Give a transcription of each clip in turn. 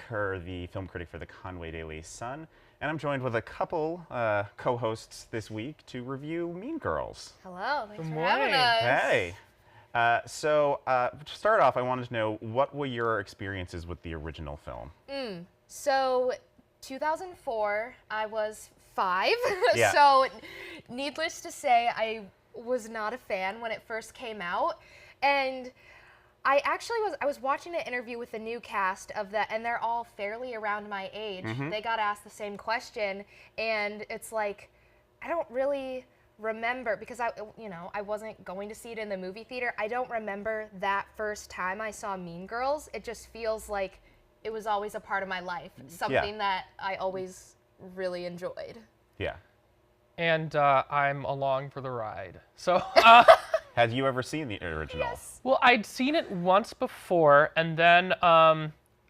Kerr, the film critic for the Conway Daily Sun, and I'm joined with a couple co-hosts this week to review Mean Girls. Hello, thanks Good for having morning. us. Hey. To start off, I wanted to know, what were your experiences with the original film? So, 2004, I was 5. Yeah. So, needless to say, I was not a fan when it first came out. And I was watching an interview with the new cast of that, and they're all fairly around my age. They got asked the same question, and it's like, I don't really remember, because I wasn't going to see it in the movie theater. I don't remember that first time I saw Mean Girls. It just feels like it was always a part of my life, something that I always really enjoyed. Yeah. And I'm along for the ride. So, Had you ever seen the original? Yes. well, I'd seen it once before, and then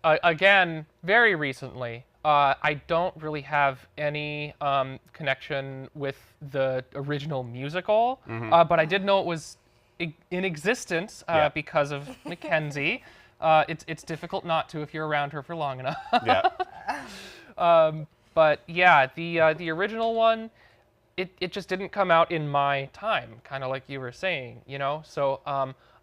again, very recently. I don't really have any connection with the original musical, but I did know it was in existence Yeah. because of Mackenzie. It's difficult not to if you're around her for long enough. Yeah. But yeah, the original one, it just didn't come out in my time, kind of like you were saying, you know? So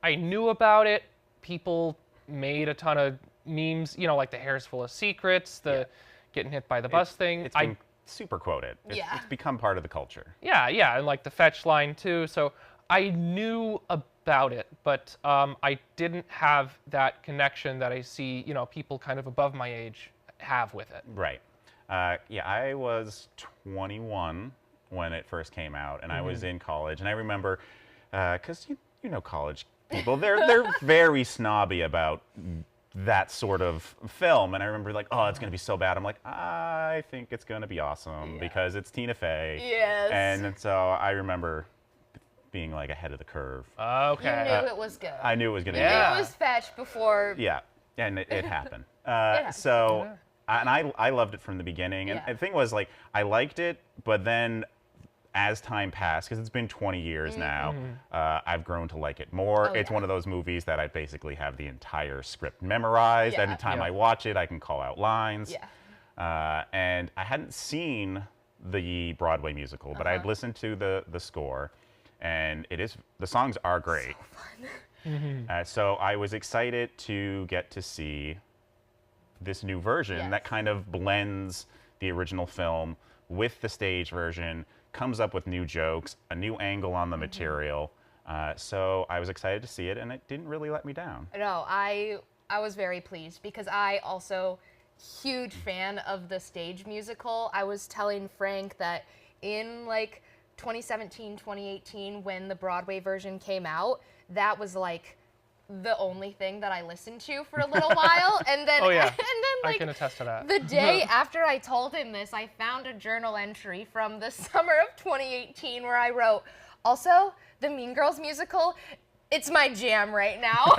I knew about it. People made a ton of memes, you know, like the hair's full of secrets, the getting hit by the bus thing. It's been super quoted. Yeah. It's become part of the culture. Yeah, and like the fetch line too. So I knew about it, but I didn't have that connection that I see, you know, people kind of above my age have with it. Right. Yeah, I was 21 when it first came out, and I was in college, and I remember, because you know college people, they're very snobby about that sort of film, and I remember like, oh, it's gonna be so bad. I'm like, I think it's gonna be awesome because it's Tina Fey. Yes. And so I remember being like ahead of the curve. You Okay. knew it was good. I knew it was gonna Yeah. It was fetched before. yeah, and it happened. Yeah. So, and I loved it from the beginning. And Yeah. the thing was, like, I liked it, but then as time passed, because it's been 20 years now, I've grown to like it more. Oh, It's yeah. one of those movies that I basically have the entire script memorized. Yeah. Anytime Yeah. I watch it, I can call out lines. Yeah. And I hadn't seen the Broadway musical, but I'd listened to the score, and the songs are great. So I was excited to get to see this new version Yes. that kind of blends the original film with the stage version, comes up with new jokes, a new angle on the material. So I was excited to see it, and it didn't really let me down. No, I was very pleased because I also huge fan of the stage musical. I was telling Frank that in like 2017, 2018 when the Broadway version came out, that was like the only thing that I listened to for a little while, and then Oh, yeah. and then I like can attest to that. the day after I told him this, I found a journal entry from the summer of 2018 where I wrote, also, the Mean Girls musical, it's my jam right now.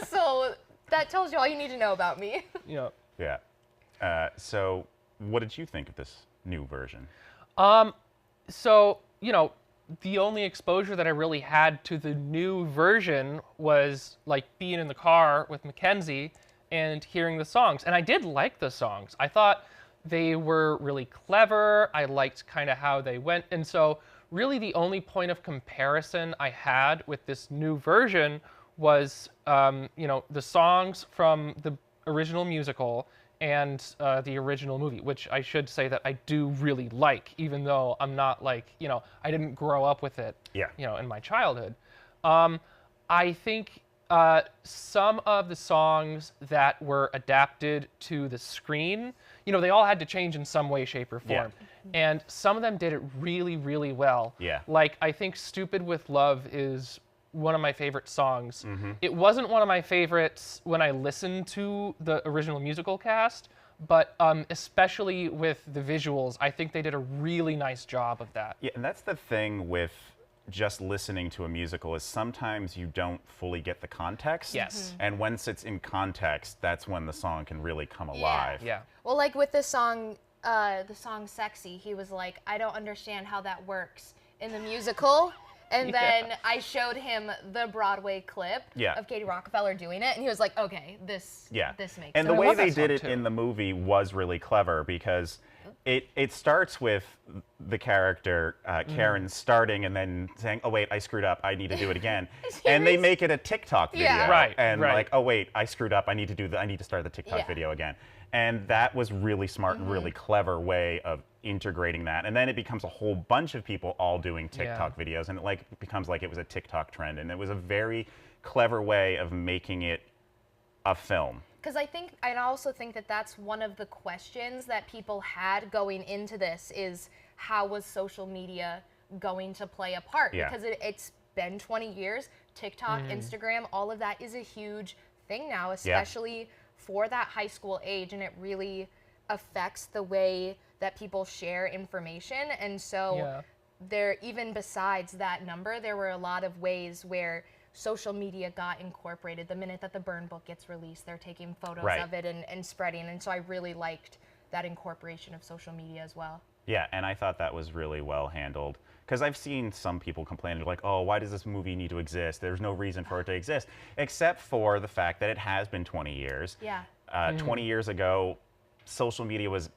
So that tells you all you need to know about me. Yeah. Yeah. So what did you think of this new version? So, you know, the only exposure that I really had to the new version was like being in the car with Mackenzie and hearing the songs. And I did like the songs. I thought they were really clever. I liked kind of how they went. And so really the only point of comparison I had with this new version was, you know, the songs from the original musical and the original movie, which I should say that I do really like, even though I'm not like, you know, I didn't grow up with it, Yeah. you know, in my childhood. I think some of the songs that were adapted to the screen, you know, they all had to change in some way, shape, or form. And some of them did it really, really well. Yeah. Like, I think Stupid with Love is one of my favorite songs. It wasn't one of my favorites when I listened to the original musical cast, but especially with the visuals, I think they did a really nice job of that. Yeah, and that's the thing with just listening to a musical, is sometimes you don't fully get the context. Yes. And once it's in context, that's when the song can really come alive. Yeah. Well, like with the song Sexy, he was like, I don't understand how that works in the musical. And then I showed him the Broadway clip Yeah. of Katie Rockefeller doing it, and he was like, okay, this makes And sense. the I way love they that song, did it too. in the movie was really clever because it starts with the character Karen starting and then saying, "Oh wait, I screwed up. I need to do it again," and they make it a TikTok video. Yeah. Right, And right. like, "Oh wait, I screwed up. I need to start the TikTok Yeah. video again." And that was really smart and really clever way of integrating that. And then it becomes a whole bunch of people all doing TikTok videos, and it like becomes like it was a TikTok trend, and it was a very clever way of making it a film. Because I also think that that's one of the questions that people had going into this is how was social media going to play a part? Yeah. Because it's been 20 years. TikTok, Instagram, all of that is a huge thing now, especially for that high school age, and it really affects the way that people share information. And so there, even besides that number, there were a lot of ways where social media got incorporated. The minute that the Burn Book gets released, they're taking photos Right. of it and spreading. And so I really liked that incorporation of social media as well. Yeah, and I thought that was really well handled. Because I've seen some people complain, like, oh, why does this movie need to exist? There's no reason for it to exist, except for the fact that it has been 20 years. Yeah. 20 years ago, social media was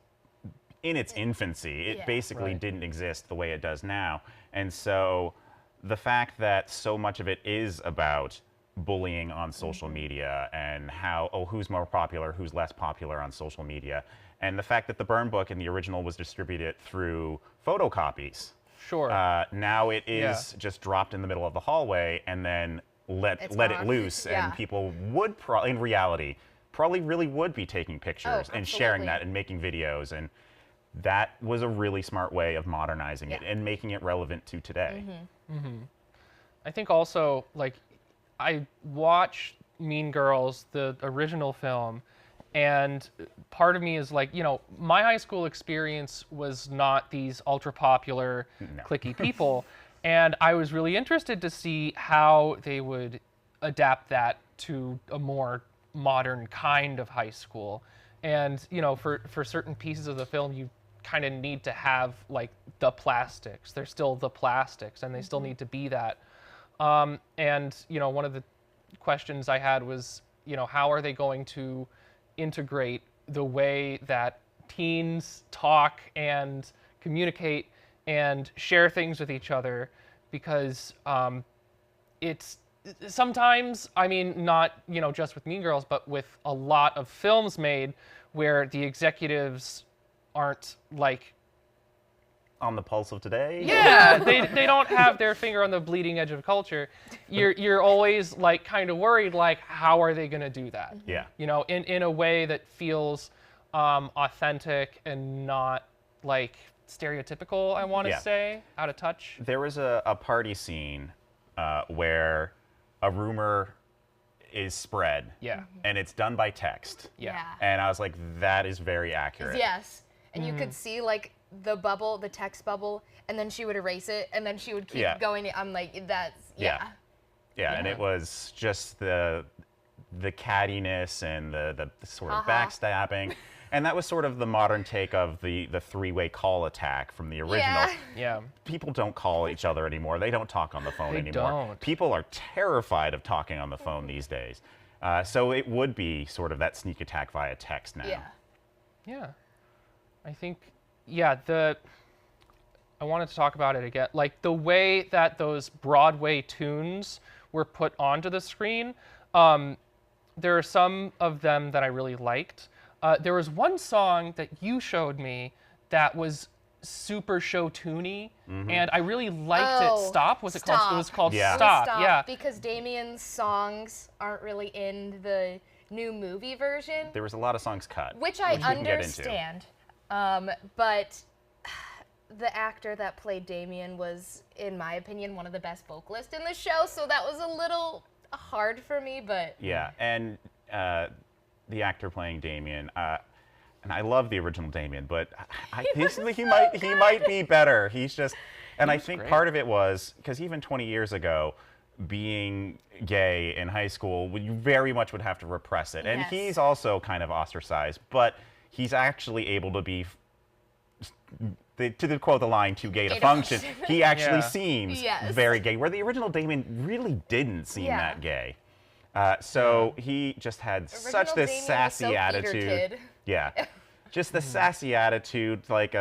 in its infancy. It Yeah. basically Right. didn't exist the way it does now. And so the fact that so much of it is about bullying on social media and how, oh, who's more popular, who's less popular on social media, and the fact that the Burn Book in the original was distributed through photocopies. Sure. Now it is just dropped in the middle of the hallway and then let It's it gone. loose, Yeah. and people would in reality probably really would be taking pictures and sharing absolutely. that and making videos, and that was a really smart way of modernizing it Yeah. and making it relevant to today. I think also, like, I watched Mean Girls, the original film, and part of me is like, you know, my high school experience was not these ultra popular, cliquey people. And I was really interested to see how they would adapt that to a more modern kind of high school. And, you know, for certain pieces of the film, you kind of need to have like the plastics. They're still the plastics, and they still need to be that. And, you know, one of the questions I had was, you know, how are they going to integrate the way that teens talk and communicate and share things with each other? Because it's sometimes, I mean, not, you know, just with Mean Girls, but with a lot of films made where the executives aren't like, On the pulse of today? yeah, they don't have their finger on the bleeding edge of culture. You're always like kind of worried, like, how are they going to do that? Yeah. You know, in a way that feels authentic and not like stereotypical, I want to Yeah. say, out of touch. There was a party scene where a rumor is spread. Yeah. And it's done by text. Yeah. And I was like, that is very accurate. Yes. And you could see like the bubble, the text bubble, and then she would erase it, and then she would keep Yeah. going. I'm like, that's, Yeah. Yeah, and Yeah. it was just the cattiness and the sort of Uh-huh. backstabbing. And that was sort of the modern take of the three-way call attack from the original. Yeah. Yeah. People don't call each other anymore. They don't talk on the phone They anymore. don't. People are terrified of talking on the phone these days. So it would be sort of that sneak attack via text now. Yeah. Yeah. I think, yeah, I wanted to talk about it again. Like the way that those Broadway tunes were put onto the screen, there are some of them that I really liked. There was one song that you showed me that was super show tuney, and I really liked it. Stop? Was it called? It was called Yeah. Stop. Stop, Yeah. because Damien's songs aren't really in the new movie version, There was a lot of songs cut. which I we can get into. understand. But the actor that played Damien was, in my opinion, one of the best vocalists in the show, so that was a little hard for me, but Yeah, and the actor playing Damien, and I love the original Damien, but he might be better. He's just, and I think great. part of it was because even 20 years ago, being gay in high school, you very much would have to repress it, and Yes. he's also kind of ostracized, but he's actually able to be to quote the line, too gay to Gay to function, function. he actually Yeah. seems Yes. very gay, where the original Damien really didn't seem Yeah. that gay. So he just had such Original this Damien was sassy so theater attitude. kid. Yeah, just the sassy attitude, like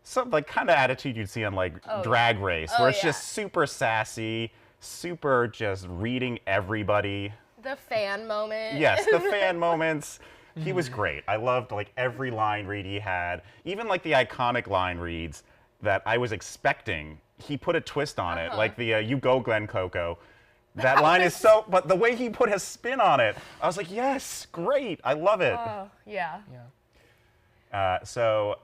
some like kind of attitude you'd see on like Drag Race, where it's yeah. just super sassy, super just reading everybody. The fan moment. Yes, the fan moments. He was great. I loved like every line read he had, even like the iconic line reads that I was expecting. He put a twist on it, like the "You go, Glen Coco." That line is so, but the way he put his spin on it, I was like, yes, great, I love it. Oh, yeah. So,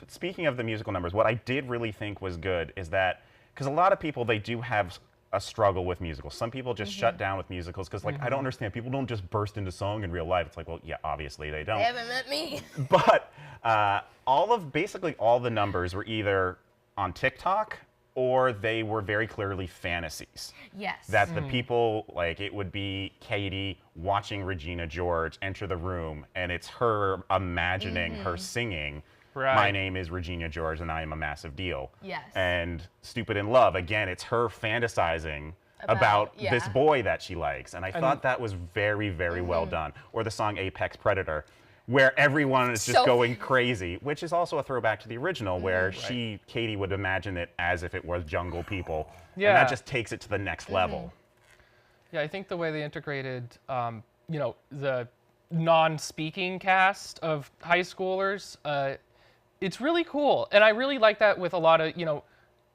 speaking of the musical numbers, what I did really think was good is that, because a lot of people, they do have a struggle with musicals. Some people just shut down with musicals because, like, I don't understand. People don't just burst into song in real life. It's like, well, yeah, obviously they don't. They haven't met me. But basically all the numbers were either on TikTok or they were very clearly fantasies. Yes. That the people, like, it would be Katie watching Regina George enter the room, and it's her imagining her singing, Right. "My name is Regina George, and I am a massive deal." Yes. And Stupid in Love, again, it's her fantasizing about yeah. this boy that she likes. And I thought that was very, very well done. Or the song Apex Predator, where everyone is just So- going crazy, which is also a throwback to the original, where Katie would imagine it as if it was jungle people. Yeah. And that just takes it to the next level. Yeah, I think the way they integrated, the non-speaking cast of high schoolers, it's really cool. And I really like that with a lot of,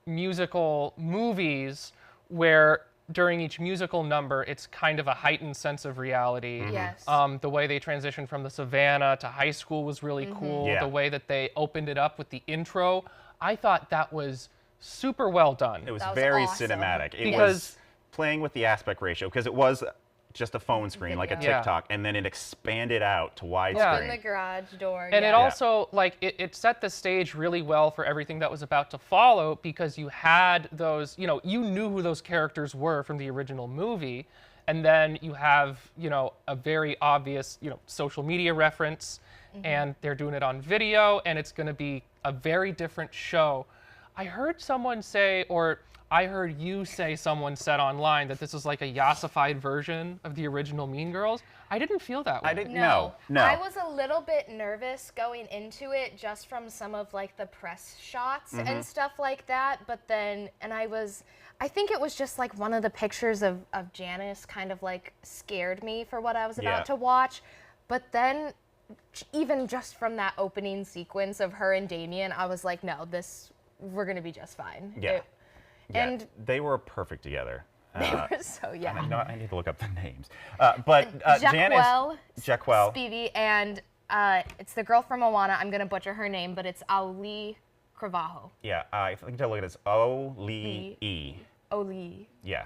musical movies where during each musical number, it's kind of a heightened sense of reality. Yes. The way they transitioned from the Savannah to high school was really cool. Yeah. The way that they opened it up with the intro, I thought that was super well done. It was That was very awesome. cinematic. It Because- was playing with the aspect ratio, because it was just a phone screen, like a Video. Yeah. TikTok, and then it expanded out to widescreen. Yeah. In the garage door. And it yeah. also, like, it set the stage really well for everything that was about to follow because you had those, you knew who those characters were from the original movie. And then you have, a very obvious, social media reference. And they're doing it on video, and it's going to be a very different show. I heard someone say, or I heard you say, someone said online that this is like a yassified version of the original Mean Girls. I didn't feel that way. I didn't know. No. I was a little bit nervous going into it just from some of like the press shots and stuff like that. But then, I think it was just like one of the pictures of Janice kind of like scared me for what I was about Yeah. to watch. But then even just from that opening sequence of her and Damien, I was like, no, we're going to be just fine. Yeah. Yeah, And they were perfect together. they were so, yeah. I need to look up the names. But Janice, Jaquel, Spivey, and it's the girl from Moana. I'm gonna butcher her name, but it's Ali Cravajo. yeah, I think to look at this. O-Lee-E. Oli. Yeah.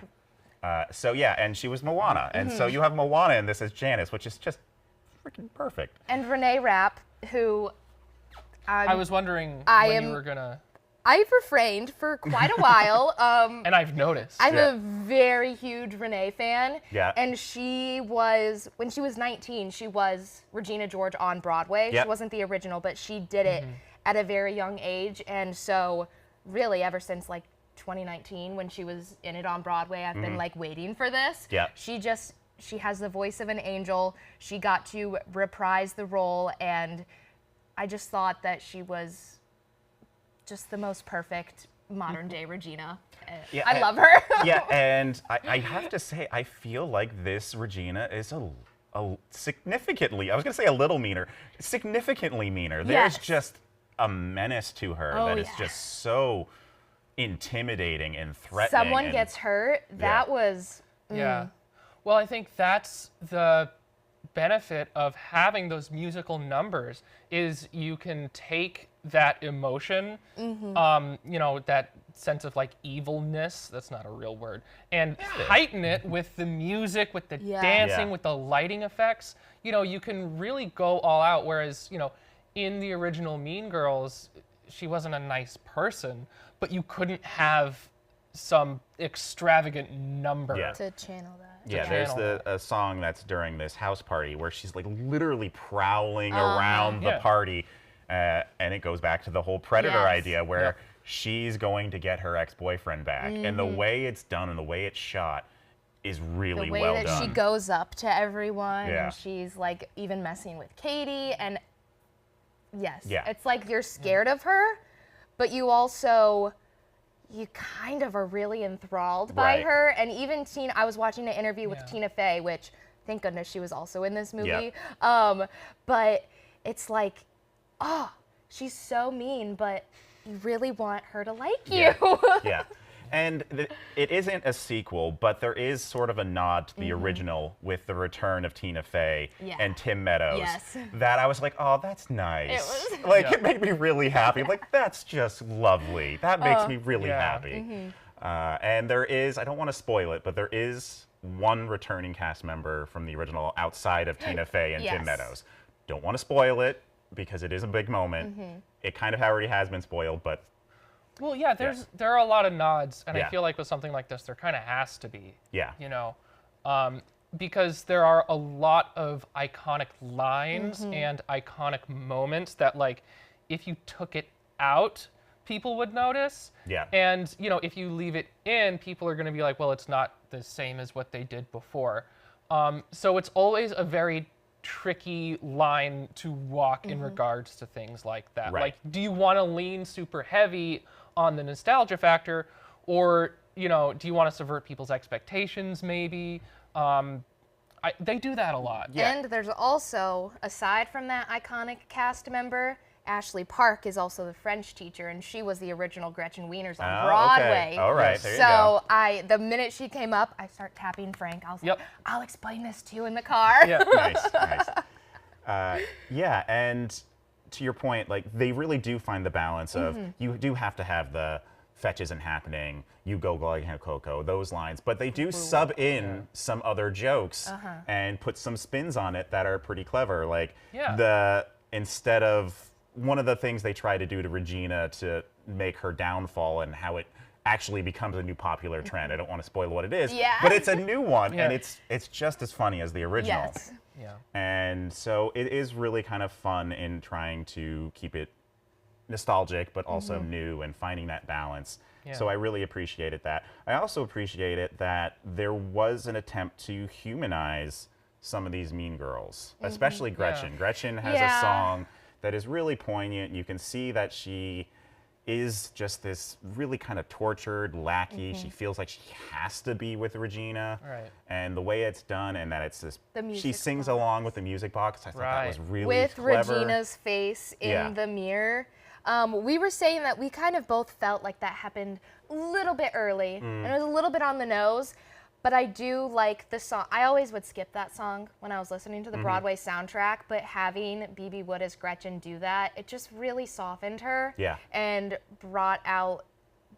So yeah, and she was Moana, and so you have Moana in this as Janice, which is just freaking perfect. And Renee Rapp, who I was wondering I when am- you were gonna, I've refrained for quite a while. and I've noticed. I'm Yeah. a very huge Renee fan. Yeah. And when she was 19, she was Regina George on Broadway. Yep. She wasn't the original, but she did it at a very young age. And so really ever since like 2019 when she was in it on Broadway, I've been like waiting for this. Yep. She has the voice of an angel. She got to reprise the role, and I just thought that she was just the most perfect modern day Regina. Yeah, I and- love her. Yeah, and I have to say, I feel like this Regina is a significantly, I was going to say a little meaner, significantly meaner. There's Yes. just a menace to her Oh, that is yeah. just so intimidating and threatening. Someone and- gets hurt. That was Yeah. Well, I think that's the benefit of having those musical numbers is you can take that emotion, that sense of like evilness, that's not a real word, and heighten it with the music, with the Yeah. dancing, Yeah. with the lighting effects. You can really go all out. Whereas, in the original Mean Girls, she wasn't a nice person, but you couldn't have some extravagant number. Yeah. to channel that. Yeah, there's channel a song that's during this house party where she's like literally prowling around the Yeah. party. And it goes back to the whole Predator Yes. idea where Yep. she's going to get her ex-boyfriend back. And the way it's done and the way it's shot is really The way well that done. she goes up to everyone Yeah. and she's like even messing with Katie, and yes, Yeah. it's like you're scared of her, but you also you kind of are really enthralled by Right. her. And even Tina, I was watching an interview with Yeah. Tina Fey, which thank goodness she was also in this movie. Yeah. But it's like, oh, she's so mean, but you really want her to like you. Yeah. And it isn't a sequel, but there is sort of a nod to the original with the return of Tina Fey Yeah. and Tim Meadows. Yes. That I was like, oh, that's nice. It was- Like, Yeah. it made me really happy. Like, that's just lovely. That makes me really Yeah. happy. And there is, I don't want to spoil it, but there is one returning cast member from the original outside of Tina Fey and Tim Yes. Meadows. Don't want to spoil it because it is a big moment. It kind of already has been spoiled, but Well, yeah, there are a lot of nods, and Yeah. I feel like with something like this, there kind of has to be. yeah. You know, because there are a lot of iconic lines and iconic moments that, like, if you took it out, people would notice. Yeah. And, you know, if you leave it in, people are going to be like, well, it's not the same as what they did before. So it's always a very tricky line to walk in regards to things like that. Right. Like, do you want to lean super heavy on the nostalgia factor, or, you know, do you want to subvert people's expectations maybe? They do that a lot. Yeah. And there's also, aside from that iconic cast member, Ashley Park is also the French teacher, and she was the original Gretchen Wieners on Oh, Broadway. okay. All right, there you so go. the minute she came up, I start tapping Frank. I was Yep. like, I'll explain this to you in the car. Yeah. Nice, nice. Yeah, and to your point, like, they really do find the balance of you do have to have the fetch isn't happening, you go like Coco, those lines, but they do sub in some other jokes and put some spins on it that are pretty clever. Like Yeah. instead of one of the things they try to do to Regina to make her downfall and how it actually becomes a new popular trend. I don't want to spoil what it is, Yeah. but it's a new one, Yeah. and it's just as funny as the original. Yes. Yeah. And so it is really kind of fun in trying to keep it nostalgic, but also new and finding that balance. Yeah. So I really appreciated that. I also appreciated that there was an attempt to humanize some of these mean girls, especially Gretchen. Yeah. Gretchen has Yeah. a song that is really poignant. You can see that she is just this really kind of tortured lackey. She feels like she has to be with Regina. Right. And the way it's done, and that it's this, The she music sings box. along with the music box. I thought that was Right. really With clever. Regina's face in Yeah. the mirror. We were saying that we kind of both felt like that happened a little bit early, and it was a little bit on the nose. But I do like the song. I always would skip that song when I was listening to the Broadway soundtrack, but having B.B. Wood as Gretchen do that, it just really softened her Yeah. and brought out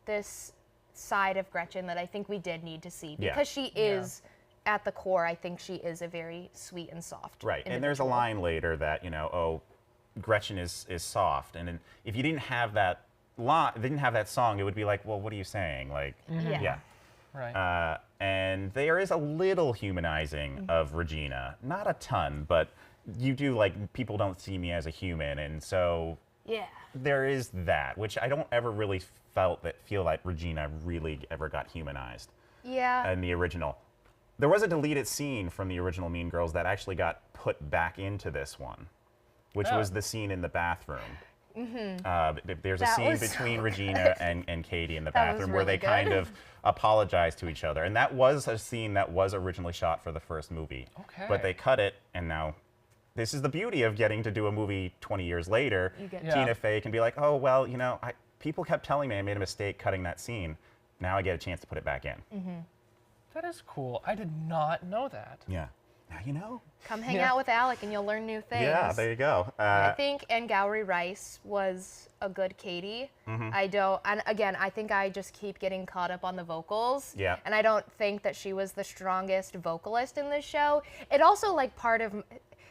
this side of Gretchen that I think we did need to see, Yeah. because she is, at the core, I think she is a very sweet and soft Right, and there's a individual. line later that, you know, oh, Gretchen is soft, and then if you didn't have that didn't have that song, it would be like, well, what are you saying? Like, Yeah. yeah. Right. And there is a little humanizing of Regina, not a ton, but you do, like, people don't see me as a human, and so Yeah. there is that, which I don't ever really feel like Regina really ever got humanized Yeah. in the original. There was a deleted scene from the original Mean Girls that actually got put back into this one, which Oh. was the scene in the bathroom. There's a That scene was so between Regina and Katie in the That was bathroom where really they kind good. of apologize to each other. And that was a scene that was originally shot for the first movie. Okay. But they cut it, and now this is the beauty of getting to do a movie 20 years later. You get Yeah. Tina Fey can be like, oh, well, you know, people kept telling me I made a mistake cutting that scene. Now I get a chance to put it back in. That is cool. I did not know that. Yeah. Now you know. Come hang Yeah. out with Alec and you'll learn new things. Yeah, there you go. I think Angourie Rice was a good Katie. Mm-hmm. And again, I think I just keep getting caught up on the vocals. Yeah. And I don't think that she was the strongest vocalist in this show. It also, like,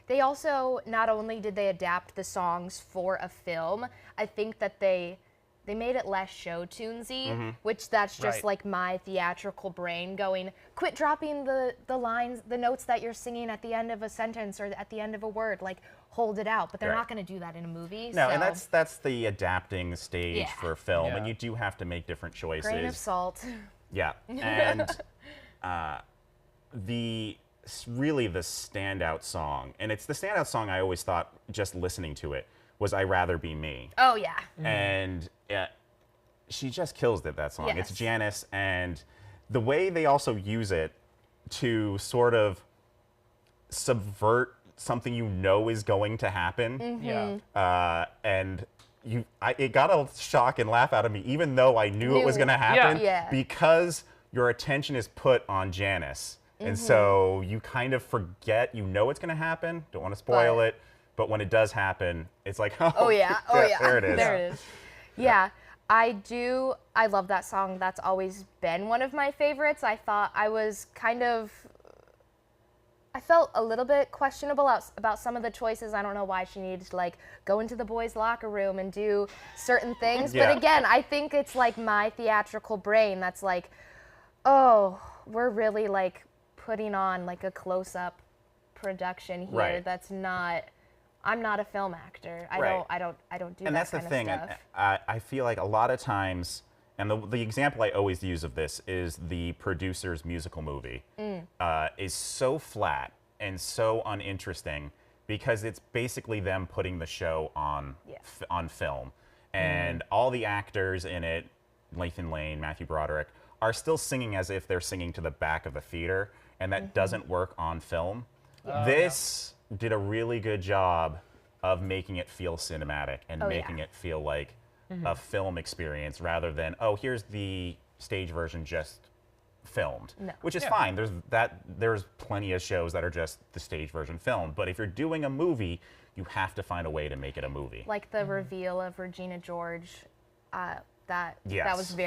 they also, not only did they adapt the songs for a film, I think that they they made it less show tunesy, which that's just Right. like my theatrical brain going, quit dropping the lines, the notes that you're singing at the end of a sentence or at the end of a word, like hold it out. But they're Right. not going to do that in a movie. No, so and that's the adapting stage Yeah. for film, and Yeah. you do have to make different choices. grain of salt. Yeah, and really the standout song, and it's the standout song I always thought just listening to it was "I'd Rather Be Me," Oh yeah. and she just kills it. That song. It's Yes. Janice, and the way they also use it to sort of subvert something you know is going to happen. Yeah. And it got a shock and laugh out of me, even though I knew it was Knew. going to happen, Yeah. because your attention is put on Janice, and so you kind of forget. You know it's going to happen. Don't want to spoil But- it, but when it does happen, it's like, oh, Oh yeah. Oh yeah. there it is. There it is. Yeah. I love that song. That's always been one of my favorites. I thought I felt a little bit questionable about some of the choices. I don't know why she needed to like go into the boys' locker room and do certain things. Yeah. But again, I think it's like my theatrical brain that's like, oh, we're really like putting on like a close-up production here. Right. That's not. I'm not a film actor. I Right. don't do And that that's the kind thing. of And stuff. I feel like a lot of times, and the example I always use of this is the producer's musical movie is so flat and so uninteresting because it's basically them putting the show on Yeah. on film, and all the actors in it, Lathan Lane, Matthew Broderick, are still singing as if they're singing to the back of a theater, and that doesn't work on film. This did a really good job of making it feel cinematic and Oh, yeah. making it feel like a film experience rather than, oh, here's the stage version just filmed, No. which is Yeah. fine. There's plenty of shows that are just the stage version filmed, but if you're doing a movie, you have to find a way to make it a movie. Like the reveal of Regina George, that Yes. was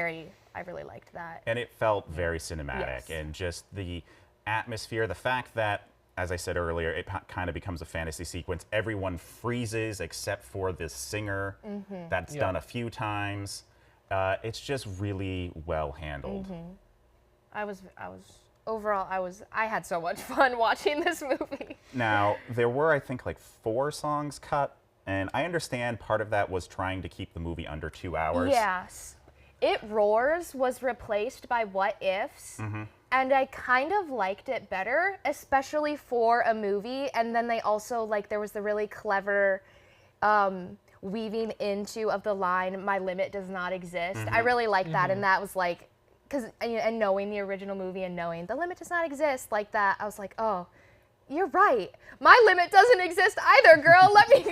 I really liked that. And it felt very cinematic, Yes. and just the atmosphere, the fact that, as I said earlier, it kind of becomes a fantasy sequence. Everyone freezes except for this singer. That's Yeah. done a few times. It's just really well handled. I had so much fun watching this movie. Now, there were, I think, like 4 songs cut, and I understand part of that was trying to keep the movie under 2 hours. Yes. It Roars was replaced by What Ifs, and I kind of liked it better, especially for a movie. And then they also, like, there was the really clever weaving into of the line, "My limit does not exist." I really liked that, and that was like, and knowing the original movie and knowing the limit does not exist like that, I was like, oh, you're right. My limit doesn't exist either, girl. Let me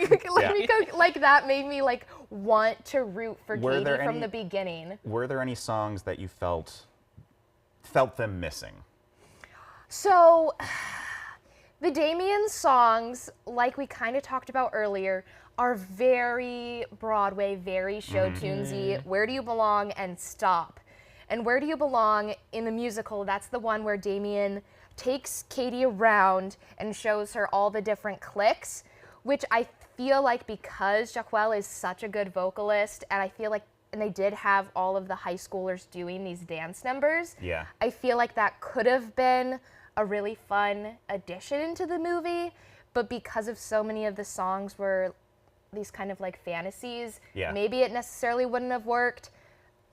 go. Like that made me like want to root for Were Katie there from any- the beginning. Were there any songs that you felt them missing? So, the Damien songs, like we kind of talked about earlier, are very Broadway, very show tunesy. Where Do You Belong and Stop. And Where Do You Belong in the musical, that's the one where Damien takes Katie around and shows her all the different clicks, which I feel like because Jacquel is such a good vocalist, and I feel like, and they did have all of the high schoolers doing these dance numbers. Yeah. I feel like that could have been a really fun addition to the movie, but because of so many of the songs were these kind of like fantasies, Yeah. maybe it necessarily wouldn't have worked.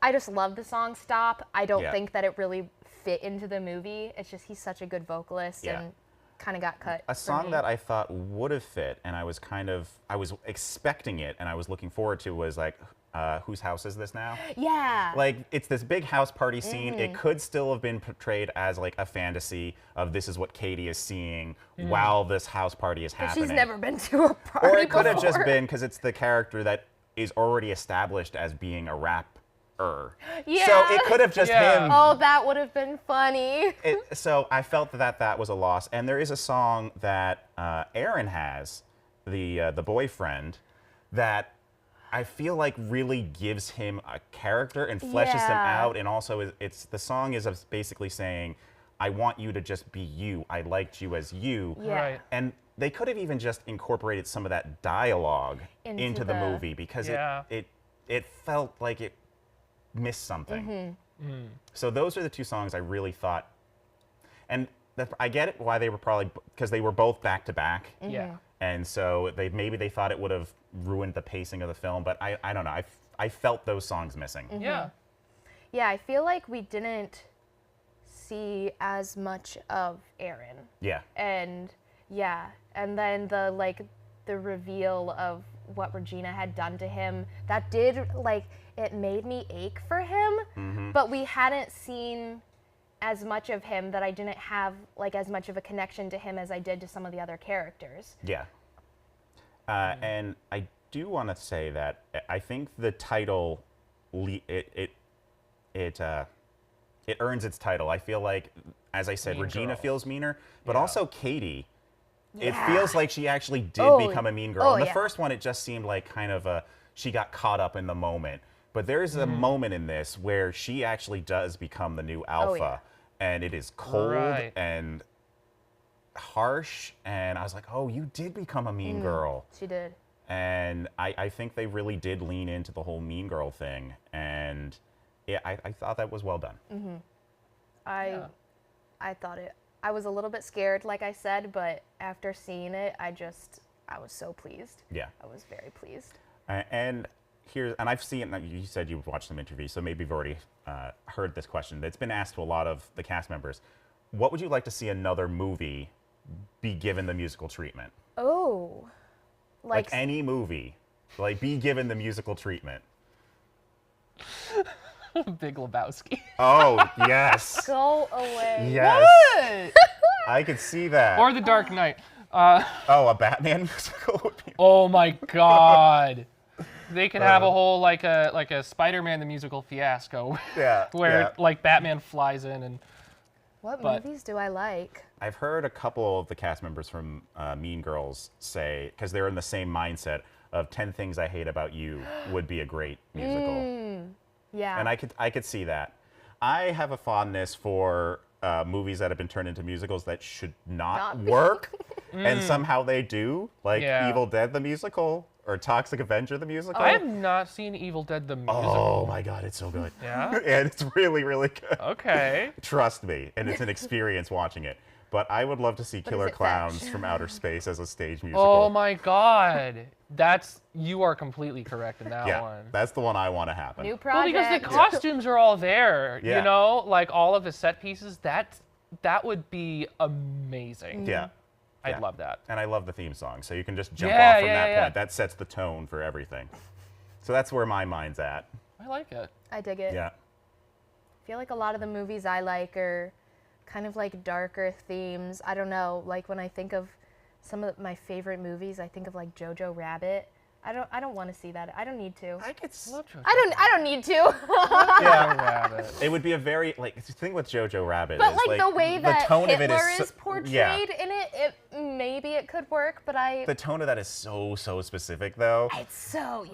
I just love the song Stop. I don't Yeah. think that it really fit into the movie. It's just he's such a good vocalist Yeah. and kind of got cut. A for song me. that I thought would have fit, and I was expecting it, and I was looking forward to, was like, whose house is this now? Yeah. Like, it's this big house party scene. It could still have been portrayed as like a fantasy of this is what Katie is seeing while this house party is happening. She's never been to a party Or it could have just before. been because it's the character that is already established as being a rapper. Yeah. So it could have just Yeah. him. Oh, that would have been funny. So I felt that was a loss. And there is a song that Aaron has, the boyfriend, that I feel like really gives him a character and fleshes him Yeah. out. And also, the song is basically saying, I want you to just be you. I liked you as you. Yeah. Right. And they could have even just incorporated some of that dialogue Into into the the- movie because Yeah. it it felt like it missed something. So those are the two songs I really thought, and I get it why they were probably, because they were both back to back. Yeah. And so maybe they thought it would have ruined the pacing of the film, but I don't know. I felt those songs missing. Yeah. Yeah, I feel like we didn't see as much of Aaron. Yeah. And yeah, and then the reveal of what Regina had done to him, that did, like, it made me ache for him, but we hadn't seen as much of him, that I didn't have like as much of a connection to him as I did to some of the other characters. Yeah. And I do want to say that I think the title, it earns its title. I feel like, as I said, Mean Regina Girl. feels meaner, but Yeah. also Katie. It Yeah. feels like she actually did Oh, become a mean girl. oh, In the yeah. first one, it just seemed like kind of she got caught up in the moment. But there's a moment in this where she actually does become the new alpha, yeah. and it is cold Right. and harsh. And I was like, oh, you did become a mean girl. She did. And I think they really did lean into the whole mean girl thing. And yeah, I thought that was well done. Yeah. I thought it. I was a little bit scared, like I said, but after seeing it, I was so pleased. Yeah. I was very pleased. And I've seen, you said you've watched some interviews, so maybe you've already heard this question. It's been asked to a lot of the cast members. What would you like to see another movie be given the musical treatment? Oh, Like any movie, like be given the musical treatment. Big Lebowski. Oh, yes. go away. Yes. I could see that. Or The Dark Knight. Oh, a Batman musical would be. Oh my God. They could have a whole like a Spider-Man the musical fiasco Yeah. where yeah. like Batman flies in and What But- movies do I like? I've heard a couple of the cast members from Mean Girls say, because they're in the same mindset of 10 Things I Hate About You would be a great musical. Yeah. And I could see that. I have a fondness for movies that have been turned into musicals that should not Not- work, and somehow they do, like Yeah. Evil Dead the musical or Toxic Avenger the musical. I have not seen Evil Dead the musical. Oh my God, it's so good. Yeah? And it's really, really good. Okay. Trust me, and it's an experience watching it. But I would love to see Killer is it Clowns fetch? from Outer Space as a stage musical. Oh my God. You are completely correct in that Yeah, one. that's the one I want to happen. New Well, project. because the costumes are all there, Yeah. you know, like all of the set pieces. That would be amazing. Yeah. I'd Yeah. love that. And I love the theme song, so you can just jump Yeah, off from yeah, that yeah. point. That sets the tone for everything. So that's where my mind's at. I like it. I dig it. Yeah. I feel like a lot of the movies I like are kind of like darker themes. I don't know, like when I think of some of my favorite movies, I think of like Jojo Rabbit. I don't want to see that. I don't need to. I could. Love Jojo I don't need to. Yeah. Rabbit. It would be a very like the thing with Jojo Rabbit But is like the way that tone of it Hitler is is so- portrayed yeah. in it, maybe it could work, but The tone of that is so specific though. it's so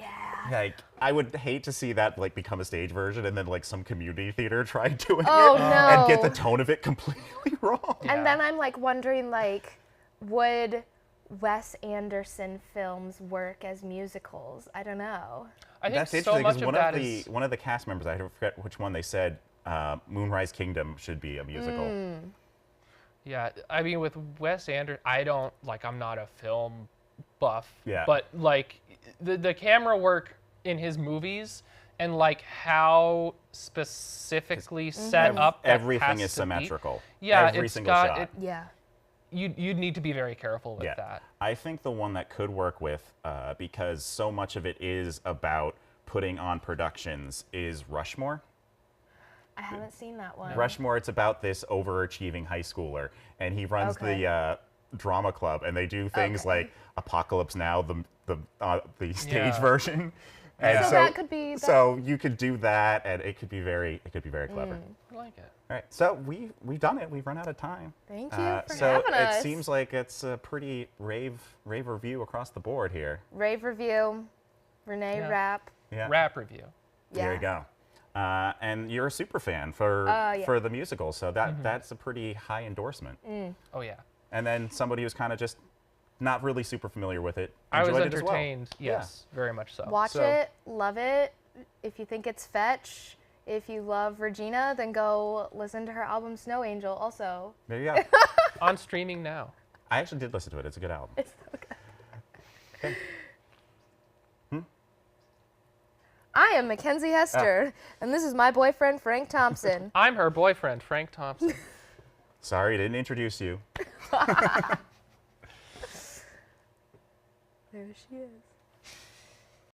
Like I would hate to see that like become a stage version and then like some community theater try doing Oh, it and get no. the tone of it completely wrong. Yeah. And then I'm like wondering, like, would Wes Anderson films work as musicals? I don't know. I think That's so interesting much because of one that of the is one of the cast members, I forget which one, they said Moonrise Kingdom should be a musical. yeah. I mean, with Wes Anderson, I'm not a film buff. Yeah. But like the camera work in his movies and like how specifically set up that Everything has is to be- symmetrical. Yeah, Every it's single got shot. it. Yeah. You'd need to be very careful with Yeah. that. I think the one that could work with, because so much of it is about putting on productions, is Rushmore. I haven't seen that one. Rushmore, it's about this overachieving high schooler, and he runs Okay. the drama club, and they do things Okay. like Apocalypse Now, the stage Yeah. version. And So that could be that- So you could do that, and it could be very clever. I like it. All right, so we've done it. We've run out of time. Thank you for so having us. it seems like it's a pretty rave review across the board here. Rave review, Renee Yeah. Rapp. Yeah. Rap review. Yeah. There you go. And you're a super fan for Yeah. for the musical, so that's a pretty high endorsement. Oh yeah. And then somebody who's kind of just not really super familiar with it I was enjoyed it as well. entertained. Yes, very much so. Watch So- it, love it. if you think it's fetch, if you love Regina, then go listen to her album Snow Angel also. There you go. On streaming now. I actually did listen to it. It's a good album. It's so good. Okay. I am Mackenzie Hester, and this is my boyfriend, Frank Thompson. I'm her boyfriend, Frank Thompson. Sorry, didn't introduce you. There she is.